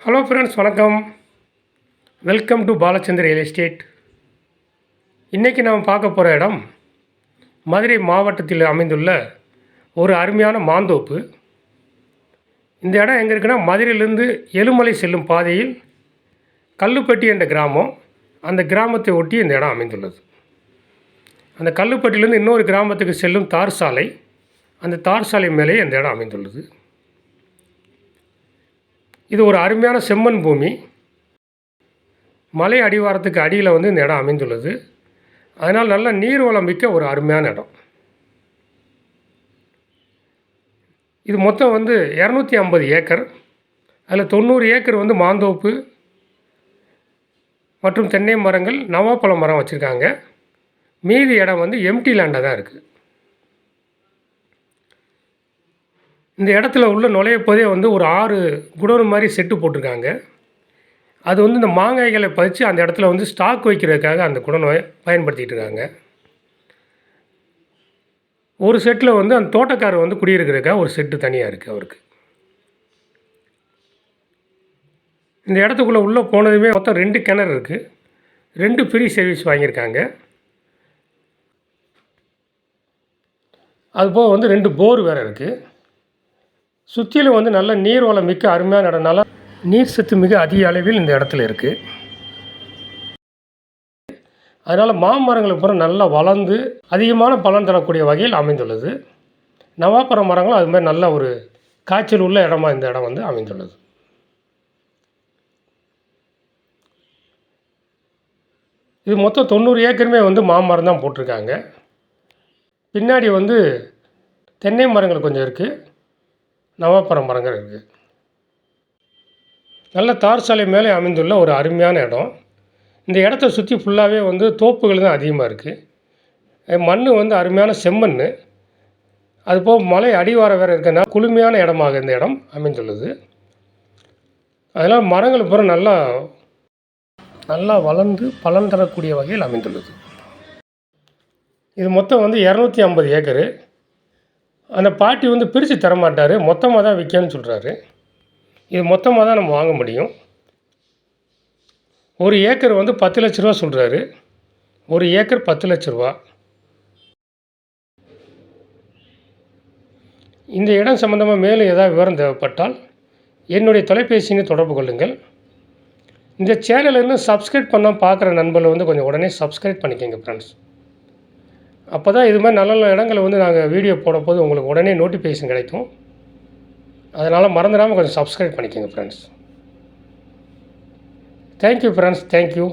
Hello friends, வணக்கம். Welcome to Balachandar real estate. இன்றைக்கி நாம் பார்க்க போகிற இடம் மதுரை மாவட்டத்தில் அமைந்துள்ள ஒரு அருமையான மாந்தோப்பு. இந்த இடம் எங்கே இருக்குன்னா, மதுரையிலேருந்து எழுமலை செல்லும் பாதையில் கல்லுப்பட்டி என்ற கிராமம், அந்த கிராமத்தை ஒட்டி இந்த இடம் அமைந்துள்ளது. அந்த கல்லுப்பட்டியிலேருந்து இன்னொரு கிராமத்துக்கு செல்லும் தார் சாலை, அந்த தார் சாலை மேலே இந்த இடம் அமைந்துள்ளது. இது ஒரு அருமையான செம்மண் பூமி. மலை அடிவாரத்துக்கு அடியில் இந்த இடம் அமைந்துள்ளது. அதனால் நல்ல நீர்வளம் மிக்க ஒரு அருமையான இடம். இது மொத்தம் 250 ஏக்கர். அதில் 90 ஏக்கர் மாந்தோப்பு மற்றும் தென்னை மரங்கள், நவாப்பழ மரம் வச்சுருக்காங்க. மீதி இடம் எம்டி லேண்டாக தான் இருக்குது. இந்த இடத்துல உள்ள நுழையப்போதே ஒரு 6 குடோன் மாதிரி செட்டு போட்டிருக்காங்க. அது இந்த மாங்காய்களை பறித்து அந்த இடத்துல ஸ்டாக் வைக்கிறதுக்காக அந்த குடோனை பயன்படுத்திகிட்டு இருக்காங்க. ஒரு செட்டில் அந்த தோட்டக்காரர் குடியிருக்கிறதுக்காக ஒரு செட்டு தனியாக இருக்குது அவருக்கு. இந்த இடத்துக்குள்ளே உள்ளே போனதுமே மொத்தம் 2 கிணறு இருக்குது. 2 ஃப்ரீ சர்வீஸ் வாங்கியிருக்காங்க. அதுபோக 2 போர் வேறு இருக்குது. சுற்றிலும் நல்ல நீர்வளம் மிக்க அருமையான இடம்னால நீர் சத்து மிக அதிக அளவில் இந்த இடத்துல இருக்குது. அதனால் மாமரங்களை பூரா நல்லா வளர்ந்து அதிகமான பலன் தரக்கூடிய வகையில் அமைந்துள்ளது. நவாப்பழ மரங்களும் அதுமாதிரி நல்ல ஒரு காய்ச்சல் உள்ள இடமா இந்த இடம் அமைந்துள்ளது. இது மொத்தம் 90 ஏக்கருமே மாமரம் தான் போட்டிருக்காங்க. பின்னாடி தென்னை மரங்கள் கொஞ்சம் இருக்குது, நவாப்பழ மரங்கள் இருக்குது. நல்ல தார் சாலை மேலே அமைந்துள்ள ஒரு அருமையான இடம். இந்த இடத்த சுற்றி ஃபுல்லாகவே தோப்புகள் தான் அதிகமாக இருக்குது. மண் அருமையான செம்மண். அதுபோக மலை அடிவாரம் வேறு இருக்கிறதுனால குளுமையான இடமாக இந்த இடம் அமைந்துள்ளது. அதனால் மரங்கள் பூரா நல்லா வளர்ந்து பலன் தரக்கூடிய வகையில் அமைந்துள்ளது. இது மொத்தம் 250 ஏக்கரு. அந்த பாட்டி பிரித்து தரமாட்டார், மொத்தமாக தான் விற்கணும்னு சொல்கிறாரு. இது மொத்தமாக தான் நம்ம வாங்க முடியும். ஒரு ஏக்கர் 10 லட்ச ரூபா சொல்கிறாரு. ஒரு ஏக்கர் 10 லட்ச ரூபா. இந்த இடம் சம்மந்தமாக மேலும் ஏதாவது விவரம் தேவைப்பட்டால் என்னுடைய தொலைபேசியை தொடர்பு கொள்ளுங்கள். இந்த சேனலை இன்னும் சப்ஸ்கிரைப் பண்ணால் பார்க்குற நண்பர்கள் கொஞ்சம் உடனே சப்ஸ்கிரைப் பண்ணிக்கோங்க ஃப்ரெண்ட்ஸ். அப்போ தான் இது மாதிரி நல்ல நல்ல இடங்களை நாங்கள் வீடியோ போடும்போது உங்களுக்கு உடனே நோட்டிஃபிகேஷன் கிடைக்கும். அதனால் மறந்துடாமல் கொஞ்சம் சப்ஸ்கிரைப் பண்ணிக்கோங்க ஃப்ரெண்ட்ஸ். Thank you friends, thank you.